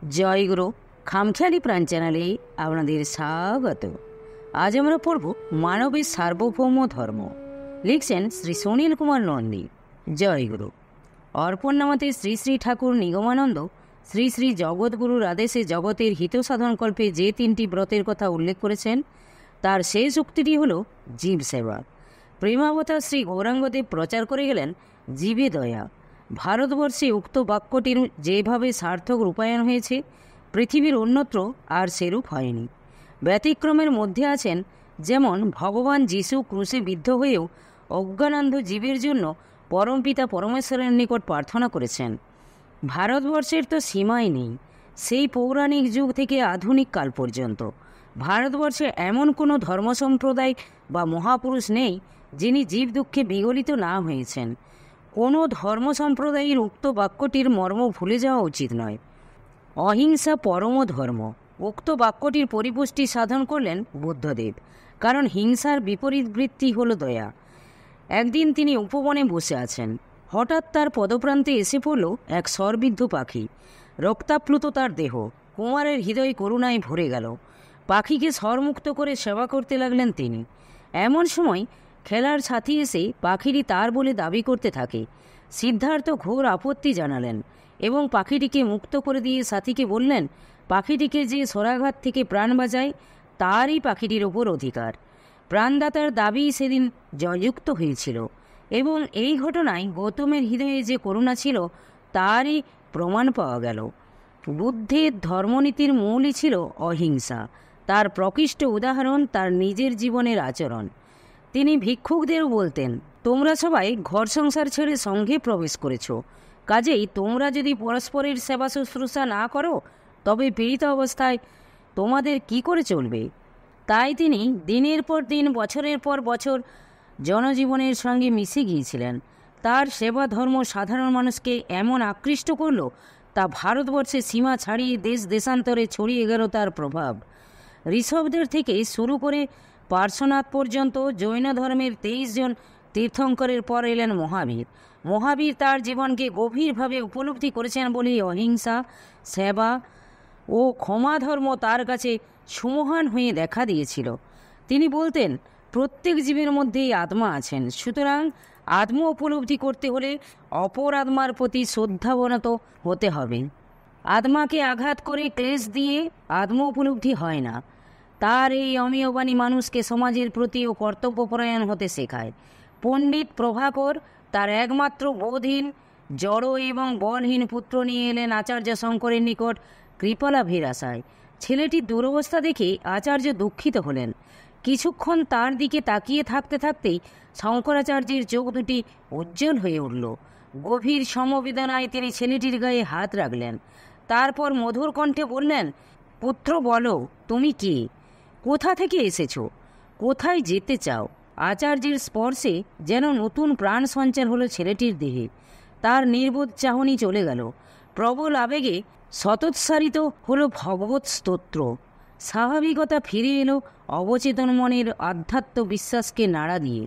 জয়গুরু খামখেয়ালি প্রাণ চ্যানেলে আপনাদের স্বাগত। আজ আমরা পড়ব মানবের সার্বভৌম ধর্ম। লিখছেন শ্রী সুনীল কুমার নন্দী। জয়গুরু। অর্পণ নামাতে শ্রী শ্রী ঠাকুর নিগমানন্দ শ্রী শ্রী জগৎগুরুর আদেশে জগতের হিত সাধনকল্পে যে তিনটি ব্রতের কথা উল্লেখ করেছেন তার শেষ উক্তিটি হল জীব সেবা। প্রেমাবতার শ্রী গৌরাঙ্গদেব প্রচার করে গেলেন জীবে দয়া। ভারতবর্ষে উক্ত বাক্যটির যেভাবে সার্থক রূপায়ণ হয়েছে পৃথিবীর অন্যত্র আর সেরূপ হয়নি। ব্যতিক্রমের মধ্যে আছেন যেমন ভগবান যীশু ক্রুশে বিদ্ধ হয়েও অজ্ঞানান্ধ জীবের জন্য পরমপিতা পরমেশ্বরের নিকট প্রার্থনা করেছেন। ভারতবর্ষের তো সীমাই নেই, সেই পৌরাণিক যুগ থেকে আধুনিক কাল পর্যন্ত ভারতবর্ষে এমন কোনো ধর্ম সম্প্রদায় বা মহাপুরুষ নেই যিনি জীব দুঃখে বিগলিত না হয়েছেন। কোনো ধর্ম সম্প্রদায়ের উক্ত বাক্যটির মর্ম ভুলে যাওয়া উচিত নয়। অহিংসা পরম ধর্ম, উক্ত বাক্যটির পরিপুষ্টি সাধন করলেন বুদ্ধদেব, কারণ হিংসার বিপরীত বৃত্তি হল দয়া। একদিন তিনি উপবনে বসে আছেন, হঠাৎ তার পদপ্রান্তে এসে পড়ল এক শরবিদ্ধ পাখি। রক্তাপ্লুত তার দেহ, কুমারের হৃদয় করুণায় ভরে গেল। পাখিকে স্বরমুক্ত করে সেবা করতে লাগলেন তিনি। এমন সময় খেলার সাথী এসে পাখিটি তার বলে দাবি করতে থাকে। সিদ্ধার্থ ঘোর আপত্তি জানালেন এবং পাখিটিকে মুক্ত করে দিয়ে সাথীকে বললেন, পাখিটিকে যে স্বরাঘাত থেকে প্রাণ বাঁচায় তারই পাখিটির ওপর অধিকার। প্রাণদাতার দাবি সেদিন জয়যুক্ত হয়েছিল এবং এই ঘটনায় গৌতমের হৃদয়ে যে করুণা ছিল তারই প্রমাণ পাওয়া গেল। বুদ্ধের ধর্মনীতির মূলই ছিল অহিংসা। তার প্রকৃষ্ট উদাহরণ তার নিজের জীবনের আচরণ। তিনি ভিক্ষুকদেরও বলতেন, তোমরা সবাই ঘর সংসার ছেড়ে সঙ্ঘে প্রবেশ করেছ, কাজেই তোমরা যদি পরস্পরের সেবা শুশ্রূষা না করো তবে পীড়িত অবস্থায় তোমাদের কি করে চলবে। তাই তিনি দিনের পর দিন বছরের পর বছর জনজীবনের সঙ্গে মিশে গিয়েছিলেন। তার সেবা ধর্ম সাধারণ মানুষকে এমন আকৃষ্ট করল তা ভারতবর্ষে সীমা ছাড়িয়ে দেশ দেশান্তরে ছড়িয়ে গেল তার প্রভাব। ঋষভদের থেকে শুরু করে পার্শ্বনাথ পর্যন্ত জৈন ধর্মের 23 জন তীর্থঙ্করের পর এলেন মহাবীর। মহাবীর তার জীবনকে গভীরভাবে উপলব্ধি করেছেন বলেই অহিংসা, সেবা ও ক্ষমা ধর্ম তার কাছে সুমহান হয়ে দেখা দিয়েছিল। তিনি বলতেন, প্রত্যেক জীবের মধ্যেই আত্মা আছেন, সুতরাং আত্ম উপলব্ধি করতে হলে অপর আত্মার প্রতি শ্রদ্ধাবনত হতে হবে। আত্মাকে আঘাত করে ক্লেশ দিয়ে আত্ম উপলব্ধি হয় না। তার এই অমীয় বাণী মানুষকে সমাজের প্রতি ও কর্তব্যপরায়ণ হতে শেখায়। পণ্ডিত প্রভাকর তার একমাত্র বোধহীন, জড় এবং বলহীন পুত্র নিয়ে এলেন আচার্য শঙ্করের নিকট কৃপালাভের আশায়। ছেলেটির দুরবস্থা দেখে আচার্য দুঃখিত হলেন। কিছুক্ষণ তার দিকে তাকিয়ে থাকতে থাকতেই শঙ্করাচার্যের চোখ দুটি উজ্জ্বল হয়ে উঠল। গভীর সমবেদনায় তিনি ছেলেটির গায়ে হাত রাখলেন। তারপর মধুর কণ্ঠে বললেন, পুত্র বলো, তুমি কে? কোথা থেকে এসেছ? কোথায় যেতে চাও? আচার্যের স্পর্শে যেন নতুন প্রাণ সঞ্চার হলো ছেলেটির দেহে। তার নির্বোধ চাহনি চলে গেল। প্রবল আবেগে শতোৎসারিত হলো ভগবৎ স্তোত্র। স্বাভাবিকতা ফিরে এলো অবচেতন মনের আধ্যাত্ম বিশ্বাসকে নাড়া দিয়ে।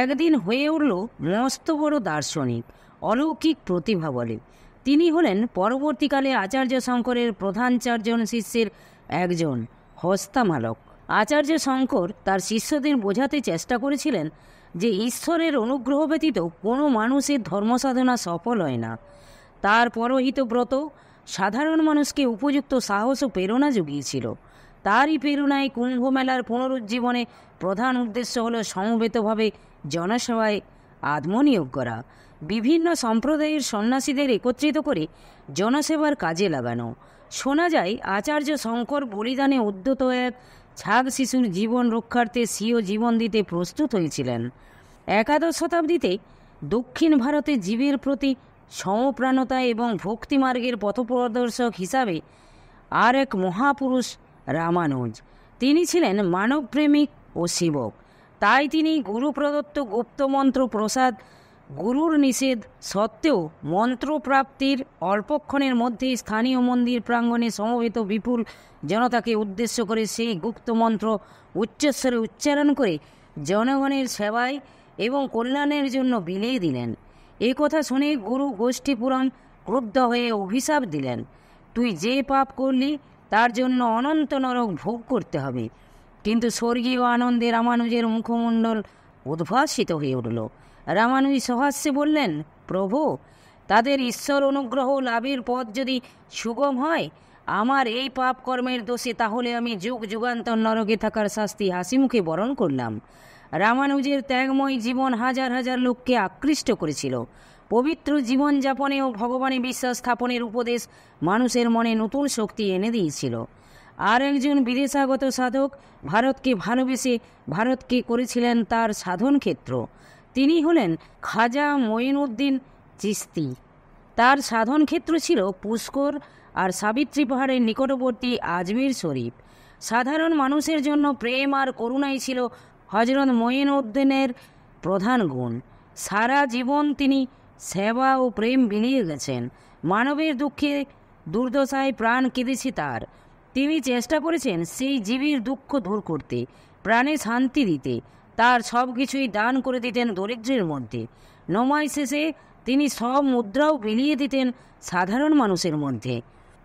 একদিন হয়ে উঠল মস্ত বড় দার্শনিক, অলৌকিক প্রতিভা বলে। তিনি হলেন পরবর্তীকালে আচার্য শঙ্করের প্রধান 4 জন শিষ্যের একজন, হস্তামালক। আচার্য শঙ্কর তার শিষ্যদের বোঝাতে চেষ্টা করেছিলেন যে ঈশ্বরের অনুগ্রহ ব্যতীত কোনো মানুষের ধর্মসাধনা সফল হয় না। তার পরহিত ব্রত সাধারণ মানুষকে উপযুক্ত সাহস ও প্রেরণা জুগিয়েছিল। তারই প্রেরণায় কুম্ভমেলার পুনরুজ্জীবনে প্রধান উদ্দেশ্য হল সমবেতভাবে জনসেবায় আত্মনিয়োগ করা। বিভিন্ন সম্প্রদায়ের সন্ন্যাসীদের একত্রিত করে জনসেবার কাজে লাগানো। শোনা যায় আচার্য শঙ্কর বলিদানে উদ্যত এক ছাগ শিশুর জীবন রক্ষার্থে স্বীয় জীবন দিতে প্রস্তুত হয়েছিলেন। 11 শতাব্দীতে দক্ষিণ ভারতে জীবের প্রতি সমপ্রাণতা এবং ভক্তিমার্গের পথপ্রদর্শক হিসাবে আর এক মহাপুরুষ রামানুজ। তিনি ছিলেন মানবপ্রেমিক ও সেবক। তাই তিনি গুরু প্রদত্ত গুপ্তমন্ত্র প্রসাদ গুরুর নিষেধ সত্ত্বেও মন্ত্রপ্রাপ্তির অল্পক্ষণের মধ্যে স্থানীয় মন্দির প্রাঙ্গণে সমবেত বিপুল জনতাকে উদ্দেশ্য করে সেই গুপ্তমন্ত্র উচ্চস্বরে উচ্চারণ করে জনগণের সেবায় এবং কল্যাণের জন্য বিলিয়ে দিলেন। এ কথা শুনে গুরু গোষ্ঠীপুরাণ ক্রুদ্ধ হয়ে অভিশাপ দিলেন, তুই যে পাপ করলি তার জন্য অনন্ত নরক ভোগ করতে হবে। কিন্তু স্বর্গীয় আনন্দে রামানুজের মুখমণ্ডল উদ্ভাসিত হয়ে উঠল। রামানুজ সহাস্যে বললেন, প্রভু, তাদের ঈশ্বর অনুগ্রহ লাভের পথ যদি সুগম হয়, আমার এই পাপ কর্মের দোষে তাহলে আমি যুগ যুগান্তর নরকে থাকার শাস্তি হাসিমুখে বরণ করলাম। রামানুজের ত্যাগময় জীবন হাজার হাজার লোককে আকৃষ্ট করেছিল। পবিত্র জীবনযাপনে ও ভগবানে বিশ্বাস স্থাপনের উপদেশ মানুষের মনে নতুন শক্তি এনে দিয়েছিল। আর একজন বিদেশাগত সাধক ভারতকে ভালোবেসে ভারতকে করেছিলেন তার সাধন ক্ষেত্র। তিনি হলেন খাজা মঈনুদ্দিন চিশতি। তার সাধন ক্ষেত্র ছিল পুষ্কর আর সাবিত্রী পাহাড়ের নিকটবর্তী আজমির শরীফ। সাধারণ মানুষের জন্য প্রেম আর করুণাই ছিল হজরত মঈনুদ্দিনের প্রধান গুণ। সারা জীবন তিনি সেবা ও প্রেম বিলিয়ে গেছেন। মানবের দুঃখে দুর্দশায় প্রাণ কেঁদেছে তার। তিনি চেষ্টা করেছেন সেই জীবের দুঃখ দূর করতে, প্রাণে শান্তি দিতে। তার সব কিছুই দান করে দিতেন দরিদ্রের মধ্যে। নমাই শেষে তিনি সব মুদ্রাও বিলিয়ে দিতেন সাধারণ মানুষের মধ্যে।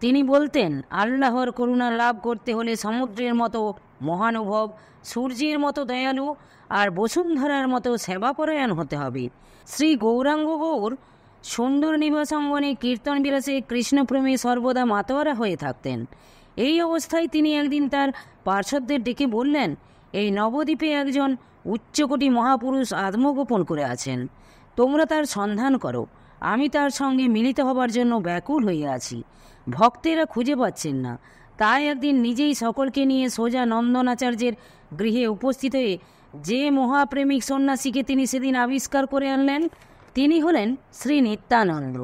তিনি বলতেন, আল্লাহর করুণা লাভ করতে হলে সমুদ্রের মতো মহানুভব, সূর্যের মতো দয়ালু আর বসুন্ধরার মতো সেবাপরায়ণ হতে হবে। শ্রী গৌরাঙ্গ গৌর সুন্দর নিবাসাঙ্গনে কীর্তন বিলাসে কৃষ্ণপ্রেমে সর্বদা মাতোয়ারা হয়ে থাকতেন। এই অবস্থায় তিনি একদিন তার পার্শ্বদের ডেকে বললেন, এই নবদ্বীপে একজন উচ্চকোটি মহাপুরুষ আত্মগোপন করে আছেন। তোমরা তার সন্ধান করো। আমি তার সঙ্গে মিলিত হবার জন্য ব্যাকুল হয়ে আছি। ভক্তেরা খুঁজে পাচ্ছেন না। তাই একদিন নিজেই সকলকে নিয়ে সোজা নন্দনাচার্যের গৃহে উপস্থিত হয়ে যে মহাপ্রেমিক সন্ন্যাসীকে তিনি সেদিন আবিষ্কার করে আনলেন, তিনি হলেন শ্রী নিত্যানন্দ।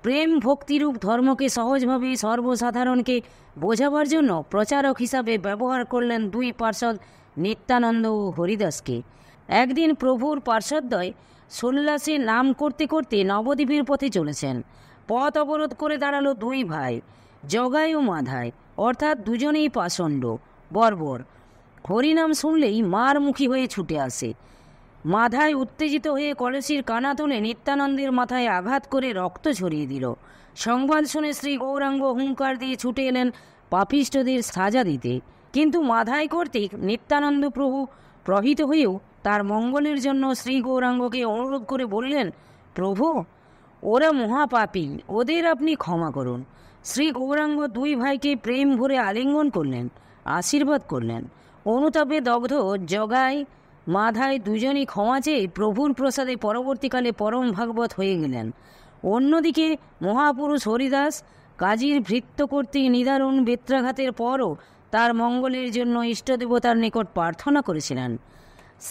প্রেম ভক্তিরূপ ধর্মকে সহজভাবে সর্বসাধারণকে বোঝাবার জন্য প্রচারক হিসাবে ব্যবহার করলেন দুই পার্ষদ নিত্যানন্দ ও হরিদাসকে। একদিন প্রভুর পার্শ্বদ্বয় সন্ন্যাসে নাম করতে করতে নবদ্বীপের পথে চলেছেন। পথ অবরোধ করে দাঁড়ালো দুই ভাই, জগাই ও মাধাই, অর্থাৎ দুজনেই পাষণ্ড, বর্বর। হরিনাম শুনলেই মার মুখী হয়ে ছুটে আসে। মাধাই উত্তেজিত হয়ে কলসির কানা তুলে নিত্যানন্দের মাথায় আঘাত করে রক্ত ঝরিয়ে দিল। সংবাদ শুনে শ্রী গৌরাঙ্গ হুঙ্কার দিয়ে ছুটে এলেন পাপিষ্ঠদের সাজা দিতে। কিন্তু মাধাই কর্তৃক নিত্যানন্দ প্রভু প্রহিত হয়েও তার মঙ্গলের জন্য শ্রী গৌরাঙ্গকে অনুরোধ করে বললেন, প্রভু, ওরা মহাপাপী, ওদের আপনি ক্ষমা করুন। শ্রী গৌরাঙ্গ দুই ভাইকে প্রেম ভরে আলিঙ্গন করলেন, আশীর্বাদ করলেন। অনুতাপে দগ্ধ জগাই মাধাই দুজনই ক্ষমা চেয়ে প্রভুর প্রসাদে পরবর্তীকালে পরম ভাগবত হয়ে গেলেন। অন্যদিকে মহাপুরুষ হরিদাস কাজীর ভৃত্য কর্তৃক নিদারুণ বেত্রাঘাতের পরও তার মঙ্গলের জন্য ইষ্টদেবতার নিকট প্রার্থনা করেছিলেন।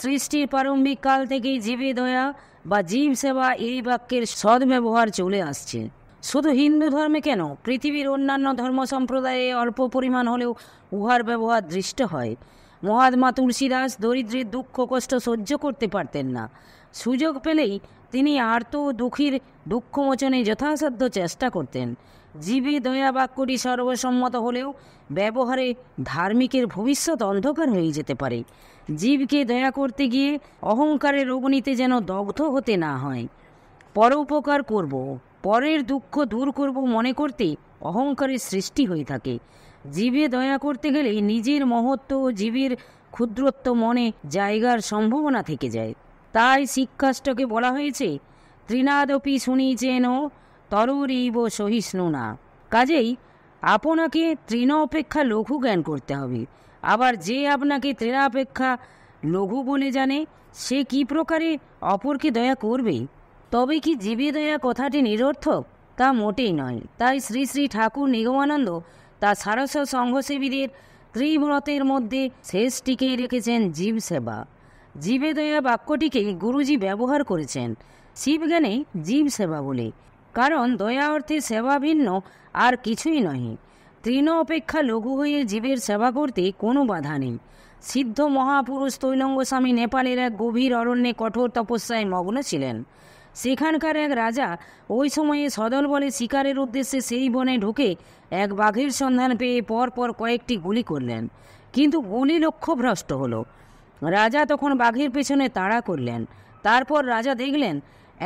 সৃষ্টির প্রারম্ভিক কাল থেকেই জীবে দয়া বা জীব সেবা এই বাক্যের সদ্ব্যবহার চলে আসছে। শুধু হিন্দু ধর্মে কেন, পৃথিবীর অন্যান্য ধর্ম সম্প্রদায়ে অল্প পরিমাণ হলেও উহার ব্যবহার দৃষ্ট হয়। মহাত্মা তুলসীদাস দরিদ্রের দুঃখ কষ্ট সহ্য করতে পারতেন না। সুযোগ পেলেই তিনি আর্ত ও দুঃখীর দুঃখমোচনে যথাসাধ্য চেষ্টা করতেন। জীবে দয়া বাক্যটি সর্বসম্মত হলেও ব্যবহারে ধার্মিকের ভবিষ্যৎ অন্ধকার হয়ে যেতে পারে। জীবকে দয়া করতে গিয়ে অহংকারের অগ্নিতে যেন দগ্ধ হতে না হয়। পরোপকার করব, পরের দুঃখ দূর করব মনে করতে অহংকারের সৃষ্টি হয়ে থাকে। জীবে দয়া করতে গেলে নিজের মহত্ব ও জীবের ক্ষুদ্রত্ব মনে জায়গার সম্ভাবনা থেকে যায়। তাই শিক্ষাষ্টকে বলা হয়েছে, তৃণাদপি শুনিছেন তরুরীব সহিষ্ণু না। কাজেই আপনাকে তৃণ অপেক্ষা লঘু জ্ঞান করতে হবে। আবার যে আপনাকে তৃণাপেক্ষা লঘু বলে জানে, সে কি প্রকারে অপরকে দয়া করবে? তবে কি জীবে দয়া কথাটি নিরর্থক? তা মোটেই নয়। তাই শ্রী শ্রী ঠাকুর নিগমানন্দ তা সারস সংঘসেবীদের ত্রিব্রতের মধ্যে শেষটিকেই রেখেছেন জীব সেবা। জীবে দয়া বাক্যটিকে গুরুজি ব্যবহার করেছেন শিবজ্ঞানে জীব সেবা বলে। কারণ দয়া অর্থে সেবা ভিন্ন আর কিছুই নয়। তৃণ অপেক্ষা লঘু হয়ে জীবের সেবা করতে কোনো বাধা নেই। সিদ্ধ মহাপুরুষ তৈলঙ্গ স্বামী নেপালের এক গভীর অরণ্যে কঠোর তপস্যায় মগ্ন ছিলেন। সেখানকার এক রাজা ওই সময়ে সদল বলে শিকারের উদ্দেশ্যে সেই বনে ঢুকে এক বাঘের সন্ধান পেয়ে পরপর কয়েকটি গুলি করলেন, কিন্তু গুলি লক্ষ্যভ্রষ্ট হলো। রাজা তখন বাঘের পেছনে তাড়া করলেন। তারপর রাজা দেখলেন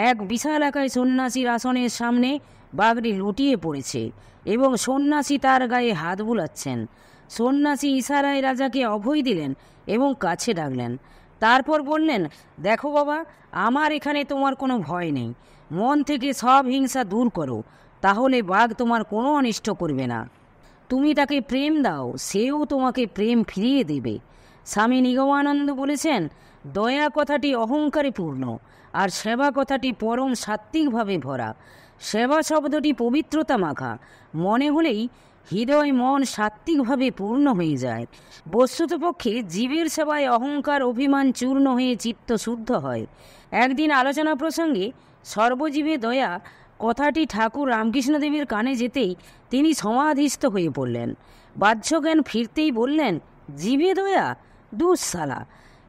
এক বিশাল আকায় সন্ন্যাসীর আসনের সামনে বাঘটি লুটিয়ে পড়েছে এবং সন্ন্যাসী তার গায়ে হাত বুলাচ্ছেন। সন্ন্যাসী ইশারায় রাজাকে অভয় দিলেন এবং কাছে ডাকলেন। তারপর বললেন, দেখো বাবা, আমার এখানে তোমার কোনো ভয় নেই। মন থেকে সব হিংসা দূর করো, তাহলে বাঘ তোমার কোনো অনিষ্ট করবে না। তুমি তাকে প্রেম দাও, সেও তোমাকে প্রেম ফিরিয়ে দেবে। স্বামী নিগমানন্দ বলেছেন, দয়া কথাটি অহংকারে পূর্ণ, আর সেবা কথাটি পরম সাত্ত্বিকভাবে ভরা। সেবা শব্দটি পবিত্রতা মাখা, মনে হলেই হৃদয় মন সাত্ত্বিকভাবে পূর্ণ হয়ে যায়। বস্তুতপক্ষে জীবের সেবায় অহংকার অভিমান চূর্ণ হয়ে চিত্ত শুদ্ধ হয়। একদিন আলোচনা প্রসঙ্গে সর্বজীবে দয়া কথাটি ঠাকুর রামকৃষ্ণদেবের কানে যেতেই তিনি সমাধিস্থ হয়ে পড়লেন। বাহ্যজ্ঞান ফিরতেই বললেন, জীবে দয়া? দুঃশালা,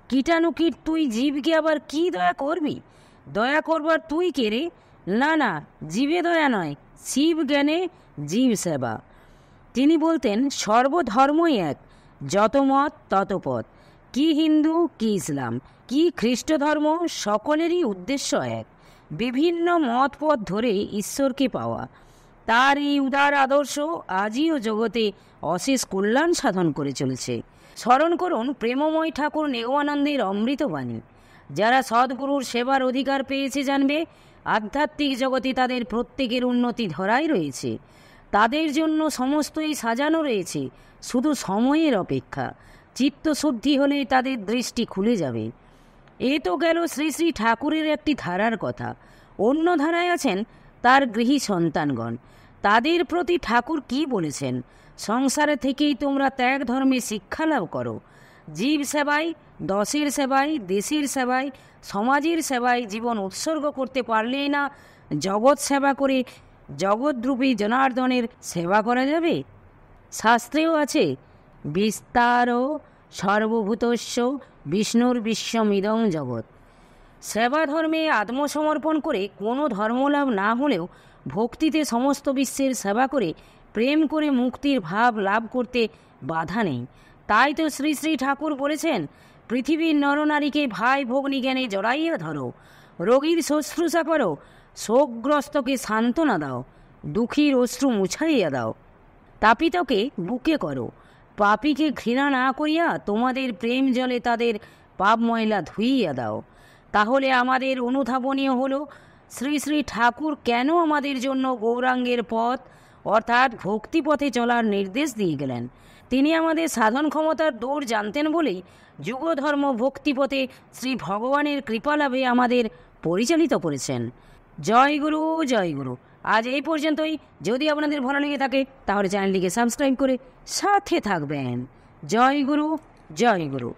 কীটানুকীট তুই জীবকে আবার কি দয়া করবি? দয়া করবার তুই কে রে? না না, জীবে দয়া নয়, শিব জ্ঞানে জীব সেবা। তিনি বলতেন, সর্বধর্মই এক, যত মত তত পথ। কি হিন্দু, কি ইসলাম, কি খ্রিস্ট ধর্ম, সকলেরই উদ্দেশ্য এক, বিভিন্ন মত পথ ধরে ঈশ্বরকে পাওয়া। তার এই উদার আদর্শ আজও জগতে অশেষ কল্যাণ সাধন করে চলেছে। স্মরণ করুন প্রেমময় ঠাকুর নিগমানন্দের অমৃতবাণী। যারা সদ্গুরুর সেবার অধিকার পেয়েছে জানবে, আধ্যাত্মিক জগতে তাদের প্রত্যেকের উন্নতি ধরাই রয়েছে। তাদের জন্য সমস্তই সাজানো রয়েছে, শুধু সময়ের অপেক্ষা। চিত্তশুদ্ধি হলে তাদের দৃষ্টি খুলে যাবে। এ তো গেল শ্রী শ্রী ঠাকুরের একটি ধারার কথা। অন্য ধারায় আছেন তার গৃহী সন্তানগণ। তাদের প্রতি ঠাকুর কি বলেছেন? সংসারে থেকেই তোমরা ত্যাগ ধর্মে শিক্ষা লাভ করো। জীব সেবায়, দশের সেবায়, দেশের সেবায়, সমাজের সেবায় জীবন উৎসর্গ করতে পারলেই না জগৎ সেবা করে জগদ্রূপী জনার্দনের সেবা করা যাবে। শাস্ত্রেও আছে, বিস্তার সর্বভূতস্য বিষ্ণুর বিশ্বমিদং জগৎ। সেবা ধর্মে আত্মসমর্পণ করে কোনো ধর্মলাভ না হলেও ভক্তিতে সমস্ত বিশ্বের সেবা করে প্রেম করে মুক্তির ভাব লাভ করতে বাধা নেই। তাই তো শ্রী শ্রী ঠাকুর বলেছেন, পৃথিবীর নরনারীকে ভাই ভগ্নী জ্ঞানে জড়াইয়া ধরো, রোগীর শুশ্রূষা করো, শোকগ্রস্তকে সান্ত্বনা দাও, দুঃখীর অশ্রু মুছাইয়া দাও, তাপিতকে বুকে করো, পাপীকে ঘৃণা না করিয়া তোমাদের প্রেম জলে তাদের পাপ ময়লা ধুইয়া দাও। তাহলে আমাদের অনুধাবনীয় হলো, শ্রী শ্রী ঠাকুর কেন আমাদের জন্য গৌরাঙ্গের পথ অর্থাৎ ভক্তিপথে চলার নির্দেশ দিয়ে গেলেন। তিনি আমাদের সাধন ক্ষমতার দৌড় জানতেন বলেই যুগধর্ম ভক্তিপথে শ্রী ভগবানের কৃপালাভে আমাদের পরিচালিত করেছেন। জয় গুরু, জয় গুরু। আজ এই পর্যন্তই। যদি আপনাদের ভালো লেগে থাকে তাহলে চ্যানেলটিকে সাবস্ক্রাইব করে সাথে থাকবেন। জয় গুরু, জয় গুরু।